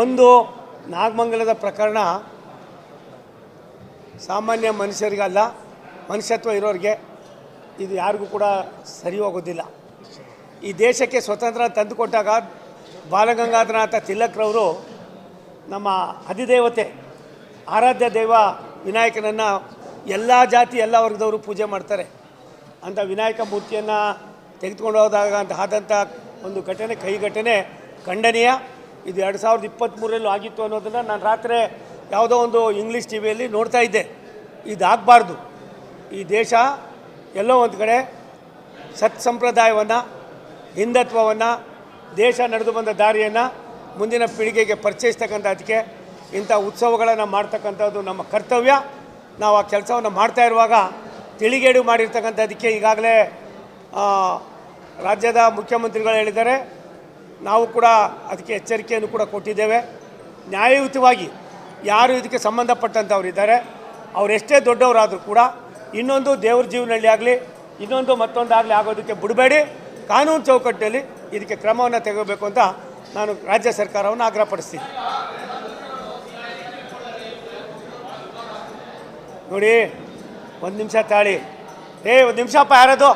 ಒಂದು ನಾಗಮಂಗಲದ ಪ್ರಕರಣ ಸಾಮಾನ್ಯ ಮನುಷ್ಯರಿಗಲ್ಲ, ಮನುಷ್ಯತ್ವ ಇರೋರಿಗೆ ಇದು ಯಾರಿಗೂ ಕೂಡ ಸರಿ ಹೋಗೋದಿಲ್ಲ. ಈ ದೇಶಕ್ಕೆ ಸ್ವತಂತ್ರ ತಂದುಕೊಟ್ಟಾಗ ಬಾಲಗಂಗಾಧರನಾಥ ತಿಲಕ್ರವರು ನಮ್ಮ ಅಧಿದೇವತೆ ಆರಾಧ್ಯ ದೈವ ವಿನಾಯಕನನ್ನು ಎಲ್ಲ ಜಾತಿ ಎಲ್ಲ ವರ್ಗದವರು ಪೂಜೆ ಮಾಡ್ತಾರೆ. ಅಂಥ ವಿನಾಯಕ ಮೂರ್ತಿಯನ್ನು ತೆಗೆದುಕೊಂಡು ಹೋದಾಗ ಆದಂಥ ಒಂದು ಘಟನೆ, ಕೈ ಘಟನೆ ಖಂಡನೀಯ. ಇದು 2023ರಲ್ಲೂ ಆಗಿತ್ತು ಅನ್ನೋದನ್ನು ನಾನು ರಾತ್ರಿ ಯಾವುದೋ ಒಂದು ಇಂಗ್ಲೀಷ್ ಟಿ ವಿಯಲ್ಲಿ ನೋಡ್ತಾ ಇದ್ದೆ. ಇದಾಗಬಾರ್ದು. ಈ ದೇಶ ಎಲ್ಲೋ ಒಂದು ಕಡೆ ಸಂಪ್ರದಾಯವನ್ನು, ಹಿಂದುತ್ವವನ್ನು, ದೇಶ ನಡೆದು ಬಂದ ದಾರಿಯನ್ನು ಮುಂದಿನ ಪೀಳಿಗೆಗೆ ಪರಿಚಯಿಸ್ತಕ್ಕಂಥದ್ದಕ್ಕೆ ಇಂಥ ಉತ್ಸವಗಳನ್ನು ಮಾಡ್ತಕ್ಕಂಥದ್ದು ನಮ್ಮ ಕರ್ತವ್ಯ. ನಾವು ಆ ಕೆಲಸವನ್ನು ಮಾಡ್ತಾ ಇರುವಾಗ ತಿಳಿಗೇಡು ಮಾಡಿರ್ತಕ್ಕಂಥದ್ದಕ್ಕೆ ಈಗಾಗಲೇ ರಾಜ್ಯದ ಮುಖ್ಯಮಂತ್ರಿಗಳು ಹೇಳಿದ್ದಾರೆ. ನಾವು ಕೂಡ ಅದಕ್ಕೆ ಎಚ್ಚರಿಕೆಯನ್ನು ಕೂಡ ಕೊಟ್ಟಿದ್ದೇವೆ. ನ್ಯಾಯಯುತವಾಗಿ ಯಾರು ಇದಕ್ಕೆ ಸಂಬಂಧಪಟ್ಟಂಥವ್ರು ಇದ್ದಾರೆ, ಅವರೆಷ್ಟೇ ದೊಡ್ಡವರಾದರೂ ಕೂಡ ಇನ್ನೊಂದು ದೇವ್ರ ಜೀವನಹಳ್ಳಿ ಆಗಲಿ, ಇನ್ನೊಂದು ಮತ್ತೊಂದಾಗಲಿ ಆಗೋದಕ್ಕೆ ಬಿಡಬೇಡಿ. ಕಾನೂನು ಚೌಕಟ್ಟಲ್ಲಿ ಇದಕ್ಕೆ ಕ್ರಮವನ್ನು ತೆಗೋಬೇಕು ಅಂತ ನಾನು ರಾಜ್ಯ ಸರ್ಕಾರವನ್ನು ಆಗ್ರಹಪಡಿಸ್ತೀನಿ. ನೋಡಿ, ಒಂದು ನಿಮಿಷ ತಾಳಿ. ಒಂದು ನಿಮಿಷಪ್ಪ, ಯಾರದು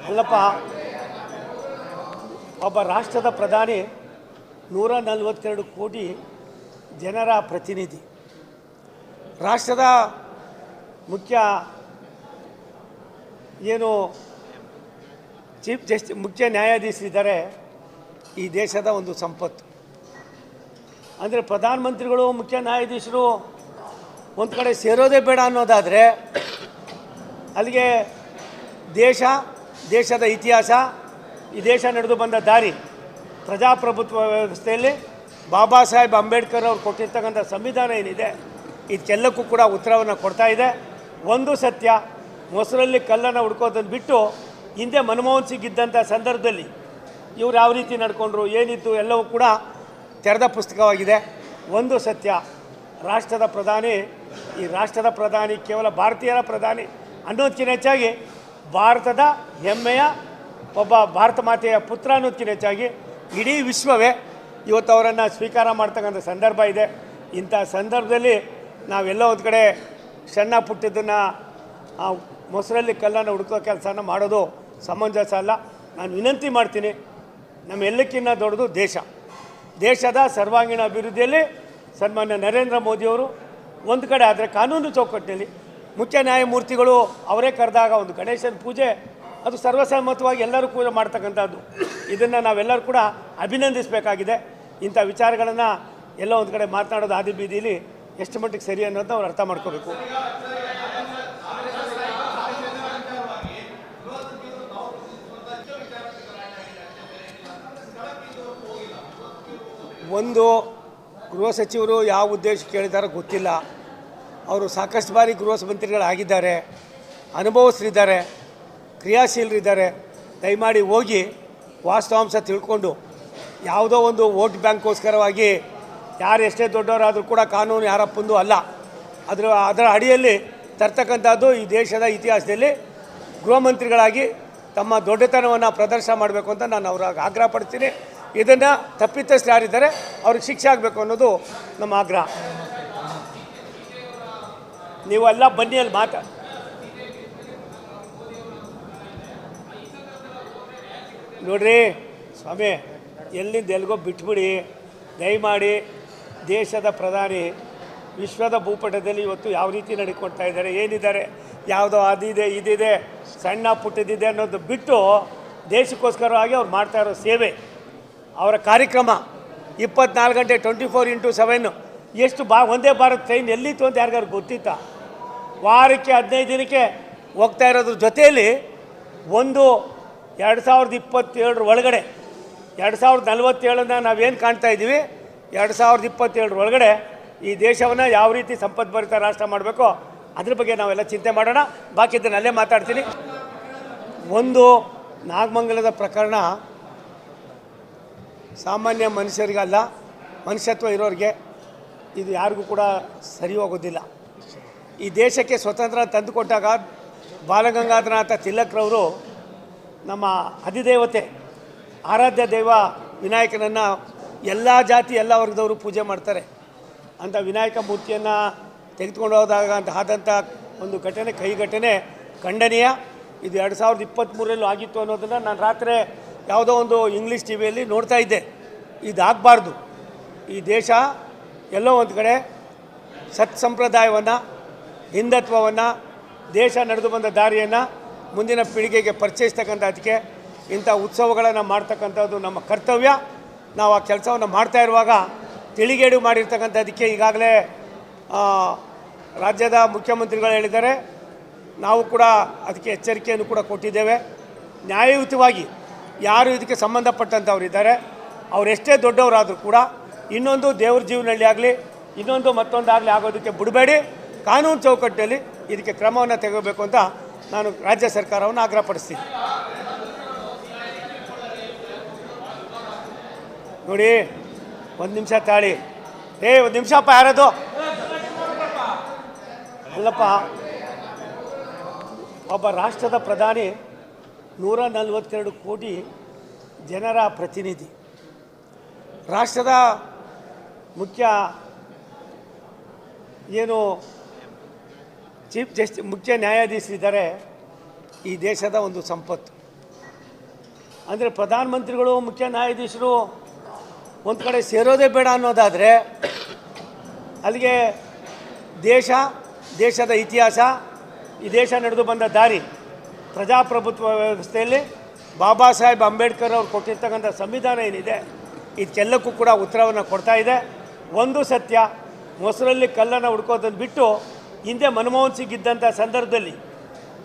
ಅಲ್ಲಪ್ಪ, ಒಬ್ಬ ರಾಷ್ಟ್ರದ ಪ್ರಧಾನಿ 142 ಕೋಟಿ ಜನರ ಪ್ರತಿನಿಧಿ, ರಾಷ್ಟ್ರದ ಮುಖ್ಯ ನ್ಯಾಯಾಧೀಶರಿದ್ದಾರೆ. ಈ ದೇಶದ ಒಂದು ಸಂಪತ್ತು. ಅಂದರೆ ಪ್ರಧಾನಮಂತ್ರಿಗಳು, ಮುಖ್ಯ ನ್ಯಾಯಾಧೀಶರು ಒಂದು ಕಡೆ ಸೇರೋದೇ ಬೇಡ ಅನ್ನೋದಾದರೆ ಅಲ್ಲಿಗೆ ದೇಶದ ಇತಿಹಾಸ, ಈ ದೇಶ ನಡೆದು ಬಂದ ದಾರಿ, ಪ್ರಜಾಪ್ರಭುತ್ವ ವ್ಯವಸ್ಥೆಯಲ್ಲಿ ಬಾಬಾ ಸಾಹೇಬ್ ಅಂಬೇಡ್ಕರ್ ಅವರು ಕೊಟ್ಟಿರ್ತಕ್ಕಂಥ ಸಂವಿಧಾನ ಏನಿದೆ, ಇದಕ್ಕೆಲ್ಲಕ್ಕೂ ಕೂಡ ಉತ್ತರವನ್ನು ಕೊಡ್ತಾ ಇದೆ. ಒಂದು ಸತ್ಯ, ಮೊಸರಲ್ಲಿ ಕಲ್ಲನ್ನು ಹುಡ್ಕೋದನ್ನು ಬಿಟ್ಟು ಹಿಂದೆ ಮನಮೋಹನ್ ಸಿಂಗ್ ಇದ್ದಂಥ ಸಂದರ್ಭದಲ್ಲಿ ಇವ್ರು ಯಾವ ರೀತಿ ನಡ್ಕೊಂಡ್ರು, ಏನಿತ್ತು, ಎಲ್ಲವೂ ಕೂಡ ತೆರೆದ ಪುಸ್ತಕವಾಗಿದೆ. ಒಂದು ಸತ್ಯ, ರಾಷ್ಟ್ರದ ಪ್ರಧಾನಿ ಕೇವಲ ಭಾರತೀಯರ ಪ್ರಧಾನಿ ಅನ್ನೋದಕ್ಕಿಂತ ಹೆಚ್ಚಾಗಿ ಭಾರತದ ಹೆಮ್ಮೆಯ ಒಬ್ಬ ಭಾರತ ಮಾತೆಯ ಪುತ್ರ ಅನ್ನೋದಕ್ಕಿಂತ ಹೆಚ್ಚಾಗಿ ಇಡೀ ವಿಶ್ವವೇ ಇವತ್ತು ಅವರನ್ನು ಸ್ವೀಕಾರ ಮಾಡ್ತಕ್ಕಂಥ ಸಂದರ್ಭ ಇದೆ. ಇಂಥ ಸಂದರ್ಭದಲ್ಲಿ ನಾವೆಲ್ಲ ಒಂದು ಕಡೆ ಸಣ್ಣ ಪುಟ್ಟದನ್ನು ಮೊಸರಲ್ಲಿ ಕಲ್ಲನ್ನು ಹುಡುಕೋ ಕೆಲಸನ ಮಾಡೋದು ಸಮಂಜಸ ಅಲ್ಲ. ನಾನು ವಿನಂತಿ ಮಾಡ್ತೀನಿ, ನಮ್ಮೆಲ್ಲಕ್ಕಿಂತ ದೊಡ್ಡದು ದೇಶದ ಸರ್ವಾಂಗೀಣ ಅಭಿವೃದ್ಧಿಯಲ್ಲಿ ಸನ್ಮಾನ್ಯ ನರೇಂದ್ರ ಮೋದಿಯವರು ಒಂದು ಕಡೆ ಆದರೆ, ಕಾನೂನು ಚೌಕಟ್ಟಿನಲ್ಲಿ ಮುಖ್ಯ ನ್ಯಾಯಮೂರ್ತಿಗಳು ಅವರೇ ಕರೆದಾಗ ಒಂದು ಗಣೇಶನ ಪೂಜೆ, ಅದು ಸರ್ವಸಮ್ಮತವಾಗಿ ಎಲ್ಲರೂ ಕೂಡ ಮಾಡ್ತಕ್ಕಂಥದ್ದು. ಇದನ್ನು ನಾವೆಲ್ಲರೂ ಕೂಡ ಅಭಿನಂದಿಸಬೇಕಾಗಿದೆ. ಇಂಥ ವಿಚಾರಗಳನ್ನು ಎಲ್ಲ ಒಂದು ಕಡೆ ಮಾತನಾಡೋದು ಆದಿ ಬೀದಿಲಿ ಎಷ್ಟು ಮಟ್ಟಿಗೆ ಸರಿ ಅನ್ನೋದನ್ನ ಅವ್ರು ಅರ್ಥ ಮಾಡ್ಕೋಬೇಕು. ಒಂದು, ಗೃಹ ಸಚಿವರು ಯಾವ ಉದ್ದೇಶಕ್ಕೆ ಕೇಳಿದಾರೋ ಗೊತ್ತಿಲ್ಲ. ಅವರು ಸಾಕಷ್ಟು ಬಾರಿ ಗೃಹ ಮಂತ್ರಿಗಳಾಗಿದ್ದಾರೆ, ಅನುಭವಿಸ್ರಿದ್ದಾರೆ, ಕ್ರಿಯಾಶೀಲರಿದ್ದಾರೆ. ದಯಮಾಡಿ ಹೋಗಿ ವಾಸ್ತವಾಂಶ ತಿಳ್ಕೊಂಡು, ಯಾವುದೋ ಒಂದು ವೋಟ್ ಬ್ಯಾಂಕ್ಗೋಸ್ಕರವಾಗಿ ಯಾರು ಎಷ್ಟೇ ದೊಡ್ಡವರಾದರೂ ಕೂಡ ಕಾನೂನು ಯಾರಪ್ಪಂದು ಅಲ್ಲ. ಅದರ ಅಡಿಯಲ್ಲಿ ತರ್ತಕ್ಕಂಥದ್ದು ಈ ದೇಶದ ಇತಿಹಾಸದಲ್ಲಿ ಗೃಹ ಮಂತ್ರಿಗಳಾಗಿ ತಮ್ಮ ದೊಡ್ಡತನವನ್ನು ಪ್ರದರ್ಶನ ಮಾಡಬೇಕು ಅಂತ ನಾನು ಅವ್ರಿಗೆ ಆಗ್ರಹ ಪಡ್ತೀನಿ. ಇದನ್ನು ತಪ್ಪಿತಸ್ಥರು ಯಾರಿದ್ದಾರೆ ಅವ್ರಿಗೆ ಶಿಕ್ಷೆ ಆಗಬೇಕು ಅನ್ನೋದು ನಮ್ಮ ಆಗ್ರಹ. ನೀವೆಲ್ಲ ಬನ್ನಿ ಅಲ್ಲಿ ನೋಡ್ರಿ ಸ್ವಾಮಿ, ಎಲ್ಲಿಂದ ಎಲ್ಲಿಗೋ ಬಿಟ್ಬಿಡಿ ದಯಮಾಡಿ. ದೇಶದ ಪ್ರಧಾನಿ ವಿಶ್ವದ ಭೂಪಟದಲ್ಲಿ ಇವತ್ತು ಯಾವ ರೀತಿ ನಡ್ಕೊಳ್ತಾ ಇದ್ದಾರೆ, ಏನಿದ್ದಾರೆ, ಯಾವುದೋ ಅದಿದೆ ಇದಿದೆ ಸಣ್ಣ ಪುಟ್ಟದಿದೆ ಅನ್ನೋದು ಬಿಟ್ಟು ದೇಶಕ್ಕೋಸ್ಕರವಾಗಿ ಅವ್ರು ಮಾಡ್ತಾ ಇರೋ ಸೇವೆ, ಅವರ ಕಾರ್ಯಕ್ರಮ 24 ಗಂಟೆ 24x7 ಎಷ್ಟು ಒಂದೇ ಭಾರತ್ ಟ್ರೈನ್ ಎಲ್ಲಿತ್ತು ಅಂತ ಯಾರಿಗಾರು ಗೊತ್ತಿತ್ತಾ? ವಾರಕ್ಕೆ 15 ದಿನಕ್ಕೆ ಹೋಗ್ತಾ ಇರೋದ್ರ ಜೊತೆಯಲ್ಲಿ ಒಂದು 2027 ಒಳಗಡೆ 2047 ನಾವೇನು ಕಾಣ್ತಾ ಇದ್ದೀವಿ, 2027 ಒಳಗಡೆ ಈ ದೇಶವನ್ನು ಯಾವ ರೀತಿ ಸಂಪದ್ಭರಿತ ರಾಷ್ಟ್ರ ಮಾಡಬೇಕೋ ಅದ್ರ ಬಗ್ಗೆ ನಾವೆಲ್ಲ ಚಿಂತೆ ಮಾಡೋಣ. ಬಾಕಿದ್ದನ್ನು ಅಲ್ಲೇ ಮಾತಾಡ್ತೀನಿ. ಒಂದು, ನಾಗಮಂಗಲದ ಪ್ರಕರಣ ಸಾಮಾನ್ಯ ಮನುಷ್ಯರಿಗಲ್ಲ, ಮನುಷ್ಯತ್ವ ಇರೋರಿಗೆ ಇದು ಯಾರಿಗೂ ಕೂಡ ಸರಿ ಹೋಗೋದಿಲ್ಲ. ಈ ದೇಶಕ್ಕೆ ಸ್ವತಂತ್ರ ತಂದುಕೊಟ್ಟಾಗ ಬಾಲಗಂಗಾಧರನಾಥ ತಿಲಕ್ರವರು ನಮ್ಮ ಅಧಿದೇವತೆ ಆರಾಧ್ಯ ದೈವ ವಿನಾಯಕನನ್ನು ಎಲ್ಲ ಜಾತಿ ಎಲ್ಲ ವರ್ಗದವರು ಪೂಜೆ ಮಾಡ್ತಾರೆ. ಅಂಥ ವಿನಾಯಕ ಮೂರ್ತಿಯನ್ನು ತೆಗೆದುಕೊಂಡು ಹೋದಾಗ ಆದಂಥ ಒಂದು ಘಟನೆ ಕೈಘಟನೆ ಖಂಡನೀಯ. ಇದು 2023ರಲ್ಲೂ ಆಗಿತ್ತು ಅನ್ನೋದನ್ನು ನಾನು ರಾತ್ರಿ ಯಾವುದೋ ಒಂದು ಇಂಗ್ಲೀಷ್ ಟಿ ವಿಯಲ್ಲಿ ನೋಡ್ತಾ ಇದ್ದೆ. ಇದಾಗಬಾರ್ದು. ಈ ದೇಶ ಎಲ್ಲೋ ಒಂದು ಕಡೆ ಸಂಪ್ರದಾಯವನ್ನು, ಹಿಂದುತ್ವವನ್ನು, ದೇಶ ನಡೆದು ಬಂದ ದಾರಿಯನ್ನು ಮುಂದಿನ ಪೀಳಿಗೆಗೆ ಪರಿಚಯಿಸ್ತಕ್ಕಂಥದ್ದಕ್ಕೆ ಇಂಥ ಉತ್ಸವಗಳನ್ನು ಮಾಡ್ತಕ್ಕಂಥದ್ದು ನಮ್ಮ ಕರ್ತವ್ಯ. ನಾವು ಆ ಕೆಲಸವನ್ನು ಮಾಡ್ತಾ ಇರುವಾಗ ತಿಳಿಗೇಡು ಮಾಡಿರ್ತಕ್ಕಂಥದ್ದಕ್ಕೆ ಈಗಾಗಲೇ ರಾಜ್ಯದ ಮುಖ್ಯಮಂತ್ರಿಗಳು ಹೇಳಿದ್ದಾರೆ. ನಾವು ಕೂಡ ಅದಕ್ಕೆ ಎಚ್ಚರಿಕೆಯನ್ನು ಕೂಡ ಕೊಟ್ಟಿದ್ದೇವೆ. ನ್ಯಾಯಯುತವಾಗಿ ಯಾರು ಇದಕ್ಕೆ ಸಂಬಂಧಪಟ್ಟಂಥವ್ರು ಇದ್ದಾರೆ, ಅವರೆಷ್ಟೇ ದೊಡ್ಡವರಾದರೂ ಕೂಡ ಇನ್ನೊಂದು ದೇವ್ರ ಜೀವನಹಳ್ಳಿ ಆಗಲಿ ಇನ್ನೊಂದು ಮತ್ತೊಂದಾಗಲಿ ಆಗೋದಕ್ಕೆ ಬಿಡಬೇಡಿ. ಕಾನೂನು ಚೌಕಟ್ಟಿನಲ್ಲಿ ಇದಕ್ಕೆ ಕ್ರಮವನ್ನು ತೆಗೆದುಬೇಕು ಅಂತ ನಾನು ರಾಜ್ಯ ಸರ್ಕಾರವನ್ನು ಆಗ್ರಹಪಡಿಸ್ತೀನಿ. ನೋಡಿ, ಒಂದು ನಿಮಿಷ ತಾಳಿ. ಒಂದು ನಿಮಿಷಪ್ಪ, ಯಾರದು ಅಲ್ಲಪ್ಪ, ಒಬ್ಬ ರಾಷ್ಟ್ರದ ಪ್ರಧಾನಿ 142 ಕೋಟಿ ಜನರ ಪ್ರತಿನಿಧಿ, ರಾಷ್ಟ್ರದ ಮುಖ್ಯ ನ್ಯಾಯಾಧೀಶರಿದ್ದಾರೆ. ಈ ದೇಶದ ಒಂದು ಸಂಪತ್ತು. ಅಂದರೆ ಪ್ರಧಾನಮಂತ್ರಿಗಳು, ಮುಖ್ಯ ನ್ಯಾಯಾಧೀಶರು ಒಂದು ಕಡೆ ಸೇರೋದೇ ಬೇಡ ಅನ್ನೋದಾದರೆ ಅಲ್ಲಿಗೆ ದೇಶದ ಇತಿಹಾಸ, ಈ ದೇಶ ನಡೆದು ಬಂದ ದಾರಿ, ಪ್ರಜಾಪ್ರಭುತ್ವ ವ್ಯವಸ್ಥೆಯಲ್ಲಿ ಬಾಬಾ ಸಾಹೇಬ್ ಅಂಬೇಡ್ಕರ್ ಅವರು ಕೊಟ್ಟಿರ್ತಕ್ಕಂಥ ಸಂವಿಧಾನ ಏನಿದೆ, ಇದಕ್ಕೆಲ್ಲಕ್ಕೂ ಕೂಡ ಉತ್ತರವನ್ನು ಕೊಡ್ತಾ ಇದೆ. ಒಂದು ಸತ್ಯ, ಮೊಸರಲ್ಲಿ ಕಲ್ಲನ್ನು ಹುಡ್ಕೋದನ್ನು ಬಿಟ್ಟು ಹಿಂದೆ ಮನಮೋಹನ್ ಸಿಂಗ್ ಇದ್ದಂಥ ಸಂದರ್ಭದಲ್ಲಿ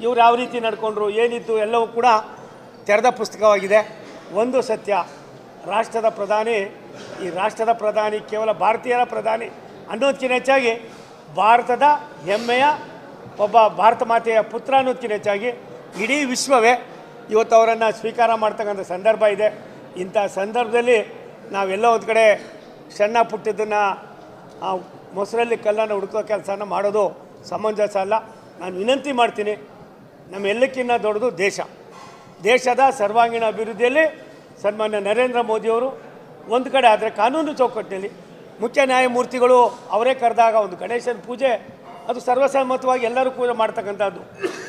ಇವ್ರು ಯಾವ ರೀತಿ ನಡ್ಕೊಂಡ್ರು, ಏನಿತ್ತು, ಎಲ್ಲವೂ ಕೂಡ ತೆರೆದ ಪುಸ್ತಕವಾಗಿದೆ. ಒಂದು ಸತ್ಯ, ರಾಷ್ಟ್ರದ ಪ್ರಧಾನಿ ಕೇವಲ ಭಾರತೀಯರ ಪ್ರಧಾನಿ ಅನ್ನೋದಕ್ಕಿಂತ ಹೆಚ್ಚಾಗಿ ಭಾರತದ ಹೆಮ್ಮೆಯ ಒಬ್ಬ ಭಾರತ ಮಾತೆಯ ಪುತ್ರ ಅನ್ನೋದಕ್ಕಿಂತ ಹೆಚ್ಚಾಗಿ ಇಡೀ ವಿಶ್ವವೇ ಇವತ್ತು ಅವರನ್ನು ಸ್ವೀಕಾರ ಮಾಡ್ತಕ್ಕಂಥ ಸಂದರ್ಭ ಇದೆ. ಇಂಥ ಸಂದರ್ಭದಲ್ಲಿ ನಾವೆಲ್ಲ ಒಂದು ಕಡೆ ಸಣ್ಣ ಪುಟ್ಟದನ್ನು ಮೊಸರಲ್ಲಿ ಕಲ್ಲನ್ನು ಹುಡುಕೋ ಕೆಲಸನ ಮಾಡೋದು ಸಮಂಜಸ ಅಲ್ಲ. ನಾನು ವಿನಂತಿ ಮಾಡ್ತೀನಿ, ನಮ್ಮೆಲ್ಲಕ್ಕಿಂತ ದೊಡ್ಡದು ದೇಶದ ಸರ್ವಾಂಗೀಣ ಅಭಿವೃದ್ಧಿಯಲ್ಲಿ ಸನ್ಮಾನ್ಯ ನರೇಂದ್ರ ಮೋದಿಯವರು ಒಂದು ಕಡೆ ಆದರೆ ಕಾನೂನು ಚೌಕಟ್ಟಿನಲ್ಲಿ ಮುಖ್ಯ ನ್ಯಾಯಮೂರ್ತಿಗಳು ಅವರೇ ಕರೆದಾಗ ಒಂದು ಗಣೇಶನ ಪೂಜೆ ಅದು ಸರ್ವಸಮ್ಮತವಾಗಿ ಎಲ್ಲರೂ ಪೂಜೆ ಮಾಡ್ತಕ್ಕಂಥದ್ದು.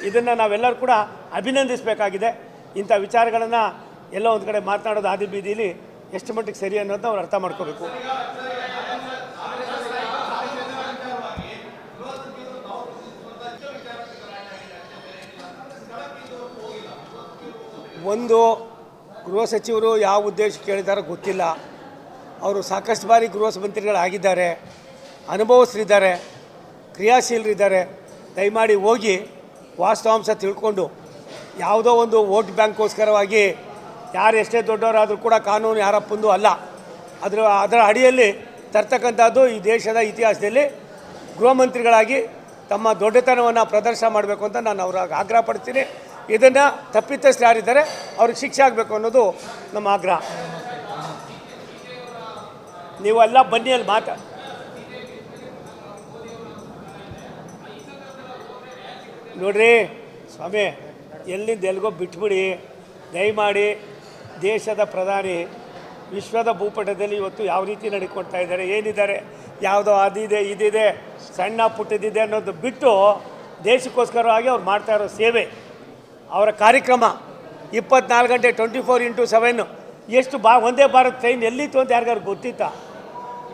ಇದನ್ನು ನಾವೆಲ್ಲರೂ ಕೂಡ ಅಭಿನಂದಿಸಬೇಕಾಗಿದೆ. ಇಂಥ ವಿಚಾರಗಳನ್ನು ಎಲ್ಲ ಒಂದು ಕಡೆ ಮಾತನಾಡೋದು ಆದಿ ಬೀದಿಲಿ ಎಷ್ಟು ಮಟ್ಟಿಗೆ ಸರಿ ಅನ್ನೋದನ್ನ ಅವ್ರು ಅರ್ಥ ಮಾಡ್ಕೋಬೇಕು. ಒಂದು ಗೃಹ ಸಚಿವರು ಯಾವ ಉದ್ದೇಶ ಕೇಳಿದಾರೋ ಗೊತ್ತಿಲ್ಲ. ಅವರು ಸಾಕಷ್ಟು ಬಾರಿ ಗೃಹ ಮಂತ್ರಿಗಳಾಗಿದ್ದಾರೆ, ಅನುಭವಸ್ಥರಿದ್ದಾರೆ, ಕ್ರಿಯಾಶೀಲರಿದ್ದಾರೆ. ದಯಮಾಡಿ ಹೋಗಿ ವಾಸ್ತವಾಂಶ ತಿಳ್ಕೊಂಡು ಯಾವುದೋ ಒಂದು ವೋಟ್ ಬ್ಯಾಂಕ್ಗೋಸ್ಕರವಾಗಿ ಯಾರು ಎಷ್ಟೇ ದೊಡ್ಡವರಾದರೂ ಕೂಡ ಕಾನೂನು ಯಾರಪ್ಪಂದು ಅಲ್ಲ. ಅದರ ಅಡಿಯಲ್ಲಿ ತರ್ತಕ್ಕಂಥದ್ದು ಈ ದೇಶದ ಇತಿಹಾಸದಲ್ಲಿ ಗೃಹ ಮಂತ್ರಿಗಳಾಗಿ ತಮ್ಮ ದೊಡ್ಡತನವನ್ನು ಪ್ರದರ್ಶನ ಮಾಡಬೇಕು ಅಂತ ನಾನು ಅವ್ರಿಗೆ ಆಗ್ರಹ ಪಡ್ತೀನಿ. ಇದನ್ನು ತಪ್ಪಿತಸ್ಥರು ಯಾರಿದ್ದಾರೆ ಅವ್ರಿಗೆ ಶಿಕ್ಷೆ ಆಗಬೇಕು ಅನ್ನೋದು ನಮ್ಮ ಆಗ್ರಹ. ನೀವೆಲ್ಲ ಬನ್ನಿ ಅಲ್ಲಿ ನೋಡ್ರಿ ಸ್ವಾಮಿ, ಎಲ್ಲಿಂದ ಎಲ್ಲಿಗೋ ಬಿಟ್ಬಿಡಿ ದಯಮಾಡಿ. ದೇಶದ ಪ್ರಧಾನಿ ವಿಶ್ವದ ಭೂಪಟದಲ್ಲಿ ಇವತ್ತು ಯಾವ ರೀತಿ ನಡ್ಕೊಳ್ತಾ ಇದ್ದಾರೆ, ಏನಿದ್ದಾರೆ, ಯಾವುದೋ ಅದಿದೆ ಇದಿದೆ ಸಣ್ಣ ಪುಟ್ಟದಿದೆ ಅನ್ನೋದು ಬಿಟ್ಟು ದೇಶಕ್ಕೋಸ್ಕರವಾಗಿ ಅವ್ರು ಮಾಡ್ತಾ ಇರೋ ಸೇವೆ, ಅವರ ಕಾರ್ಯಕ್ರಮ 24 ಗಂಟೆ 24x7 ಎಷ್ಟು ಒಂದೇ ಭಾರತ್ ಟ್ರೈನ್ ಎಲ್ಲಿತ್ತು ಅಂತ ಯಾರಿಗಾರು ಗೊತ್ತಿತ್ತಾ?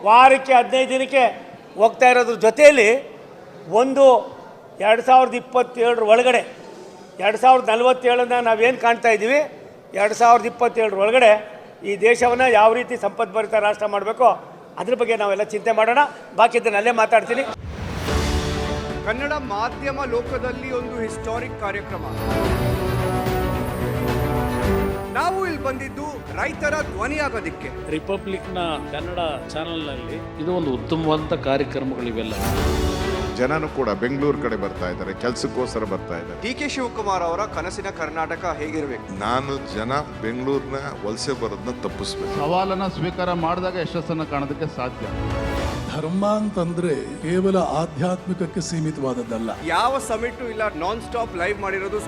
ವಾರಕ್ಕೆ 15 ದಿನಕ್ಕೆ ಹೋಗ್ತಾ ಇರೋದ್ರ ಜೊತೆಯಲ್ಲಿ ಒಂದು 2027 ಒಳಗಡೆ 2047 ನಾವೇನು ಕಾಣ್ತಾ ಇದ್ದೀವಿ, 2027 ಒಳಗಡೆ ಈ ದೇಶವನ್ನು ಯಾವ ರೀತಿ ಸಂಪದ್ಭರಿತ ರಾಷ್ಟ್ರ ಮಾಡಬೇಕೋ ಅದ್ರ ಬಗ್ಗೆ ನಾವೆಲ್ಲ ಚಿಂತೆ ಮಾಡೋಣ. ಬಾಕಿದ್ದನ್ನು ಅಲ್ಲೇ ಮಾತಾಡ್ತೀನಿ. ಕನ್ನಡ ಮಾಧ್ಯಮ ಲೋಕದಲ್ಲಿ ಒಂದು ಹಿಸ್ಟಾರಿಕ್ ಕಾರ್ಯಕ್ರಮ. ನಾವು ಇಲ್ಲಿ ಬಂದಿದ್ದು ರೈತರ ಧ್ವನಿಯಾಗೋದಿಕ್ಕೆ. ರಿಪಬ್ಲಿಕ್ನ ಕನ್ನಡ ಚಾನೆಲ್ನಲ್ಲಿ ಇದು ಒಂದು ಉತ್ತಮವಾದಂಥ ಕಾರ್ಯಕ್ರಮಗಳಿವೆಲ್ಲ. ಜನನು ಕೂಡ ಬೆಂಗಳೂರು ಕಡೆ ಬರ್ತಾ ಇದ್ದಾರೆ, ಕೆಲಸಕ್ಕೋಸ್ಕರ ಬರ್ತಾ ಇದ್ದಾರೆ. ಡಿ ಕೆ ಶಿವಕುಮಾರ್ ಅವರ ಕನಸಿನ ಕರ್ನಾಟಕ ಹೇಗಿರಬೇಕು? ನಾನು ಜನ ಬೆಂಗಳೂರಿನ ವಲಸೆ ಬರೋದನ್ನ ತಪ್ಪಿಸ್ಬೇಕು. ಸವಾಲನ್ನ ಸ್ವೀಕಾರ ಮಾಡಿದಾಗ ಯಶಸ್ಸನ್ನು ಕಾಣೋದಕ್ಕೆ ಸಾಧ್ಯ. ಧರ್ಮ ಅಂತಂದ್ರೆ ಕೇವಲ ಆಧ್ಯಾತ್ಮಿಕಕ್ಕೆ ಸೀಮಿತವಾದದ್ದಲ್ಲ. ಯಾವ ಸಮಿಟು ಇಲ್ಲ, ನಾನ್ ಸ್ಟಾಪ್ ಲೈವ್ ಮಾಡಿರೋದು.